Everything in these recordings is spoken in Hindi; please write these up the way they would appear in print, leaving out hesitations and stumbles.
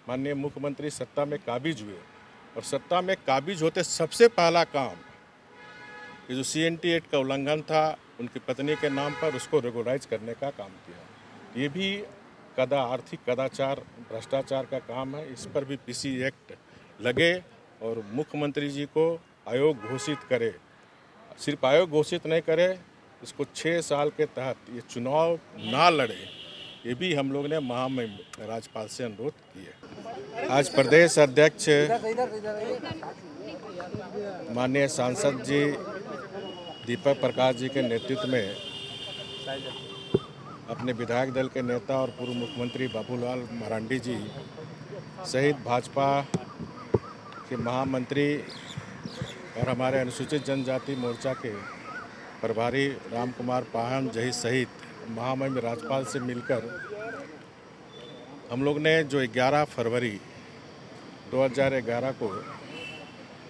माननीय मुख्यमंत्री सत्ता में काबिज हुए और सत्ता में काबिज होते सबसे पहला काम ये जो CNT एक्ट का उल्लंघन था उनकी पत्नी के नाम पर उसको रेगुलराइज करने का काम किया। ये भी आर्थिक कदाचार भ्रष्टाचार का काम है। इस पर भी PC एक्ट लगे और मुख्यमंत्री जी को आयोग घोषित करे। सिर्फ आयोग घोषित नहीं करे, इसको 6 साल के तहत ये चुनाव ना लड़े, ये भी हम लोग ने महामहिम राज्यपाल से अनुरोध किया। आज प्रदेश अध्यक्ष माननीय सांसद जी दीपक प्रकाश जी के नेतृत्व में अपने विधायक दल के नेता और पूर्व मुख्यमंत्री बाबूलाल मरांडी जी सहित भाजपा के महामंत्री और हमारे अनुसूचित जनजाति मोर्चा के प्रभारी राम कुमार पाहन जही सहित महामहिम राज्यपाल से मिलकर हम लोग ने जो 11 फरवरी 2011 को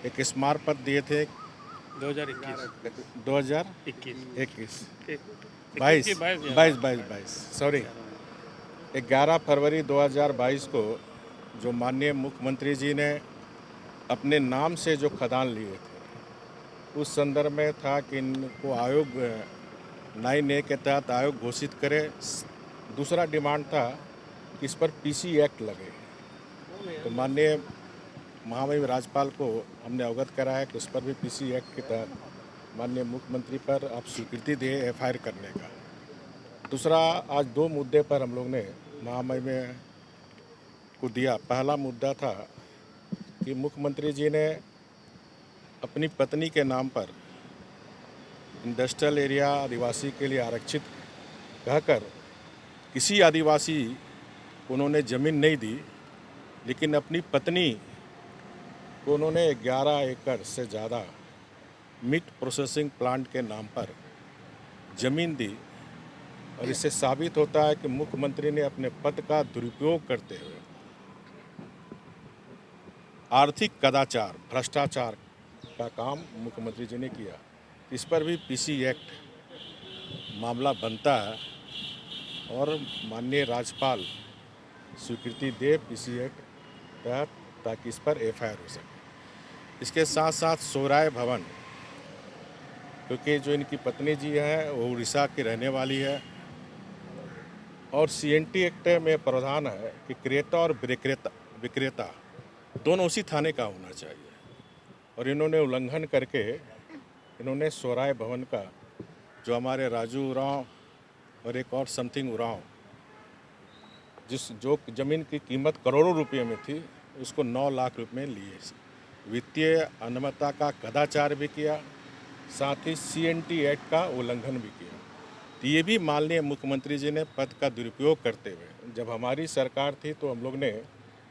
एक स्मारक पत्र दिए थे 22 सॉरी 11 फरवरी 2022 को जो माननीय मुख्यमंत्री जी ने अपने नाम से जो खदान लिए थे उस संदर्भ में था कि इनको आयोग 9A के तहत आयोग घोषित करे। दूसरा डिमांड था कि इस पर PC एक्ट लगे। तो माननीय महामहिम राज्यपाल को हमने अवगत कराया कि उस पर भी PC एक्ट के तहत माननीय मुख्यमंत्री पर आप स्वीकृति दिए FIR करने का। दूसरा, आज 2 मुद्दे पर हम लोग ने महामहिम को दिया। पहला मुद्दा था कि मुख्यमंत्री जी ने अपनी पत्नी के नाम पर इंडस्ट्रियल एरिया आदिवासी के लिए आरक्षित कहकर किसी आदिवासी को उन्होंने ज़मीन नहीं दी, लेकिन अपनी पत्नी को उन्होंने 11 एकड़ से ज़्यादा मीट प्रोसेसिंग प्लांट के नाम पर ज़मीन दी। और इससे साबित होता है कि मुख्यमंत्री ने अपने पद का दुरुपयोग करते हुए आर्थिक कदाचार भ्रष्टाचार का काम मुख्यमंत्री जी ने किया। इस पर भी PC एक्ट मामला बनता है और माननीय राज्यपाल स्वीकृति दे PC एक्ट तहत, ताकि इस पर FIR हो सके। इसके साथ साथ सोहराय भवन, क्योंकि जो इनकी पत्नी जी है वो उड़ीसा की रहने वाली है और CNT एक्ट में प्रावधान है कि क्रेता और विक्रेता दोनों उसी थाने का होना चाहिए। और इन्होंने उल्लंघन करके इन्होंने सोहराय भवन का जो हमारे राजू उरांव और एक और समथिंग उरांव जो ज़मीन की कीमत करोड़ों रुपये में थी उसको 9 लाख रुपये में लिए। वित्तीय अनियमितता का कदाचार भी किया, साथ ही CNT एक्ट का उल्लंघन भी किया। तो ये भी माननीय मुख्यमंत्री जी ने पद का दुरुपयोग करते हुए, जब हमारी सरकार थी तो हम लोग ने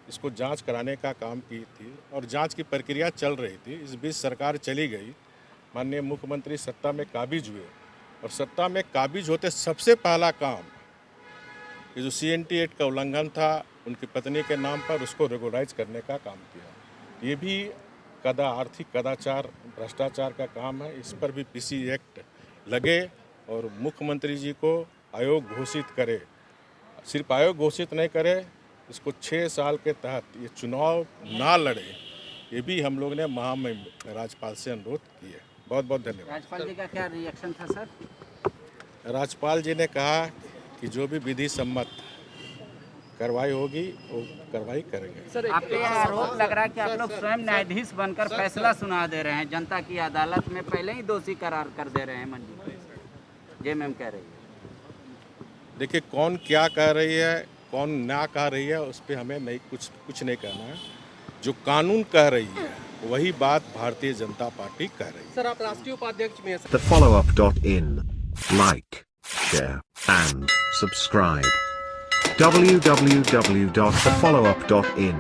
इसको जांच कराने का काम की थी और जांच की प्रक्रिया चल रही थी। इस बीच सरकार चली गई, माननीय मुख्यमंत्री सत्ता में काबिज हुए और सत्ता में काबिज होते सबसे पहला काम ये जो CNT एक्ट का उल्लंघन था उनकी पत्नी के नाम पर उसको रेगुलराइज करने का काम किया। ये भी आर्थिक कदाचार भ्रष्टाचार का काम है। इस पर भी PC एक्ट लगे और मुख्यमंत्री जी को आयोग घोषित करे। सिर्फ आयोग घोषित नहीं करे, इसको 6 साल के तहत ये चुनाव ना लड़े, ये भी हम लोग ने महामहिम राज्यपाल से अनुरोध किए। बहुत बहुत धन्यवाद। राज्यपाल जी का क्या रिएक्शन था सर? राज्यपाल जी ने कहा कि जो भी विधि सम्मत कार्रवाई होगी वो कार्रवाई करेंगे। सर, आप पे आरोप लग रहा है कि आप लोग स्वयं न्यायाधीश बनकर फैसला सुना दे रहे हैं, जनता की अदालत में पहले ही दोषी करार कर दे रहे हैं मंडी को, JMM कह रही है। देखिए, कौन क्या कह रही है कौन ना कह रही है उस पर हमें नहीं कुछ नहीं कहना है। जो कानून कह रही है वही बात भारतीय जनता पार्टी कह रही है। सर, आप राष्ट्रीय उपाध्यक्ष में हैं। TheFollowUp.in, like, share and subscribe. www.thefollowup.in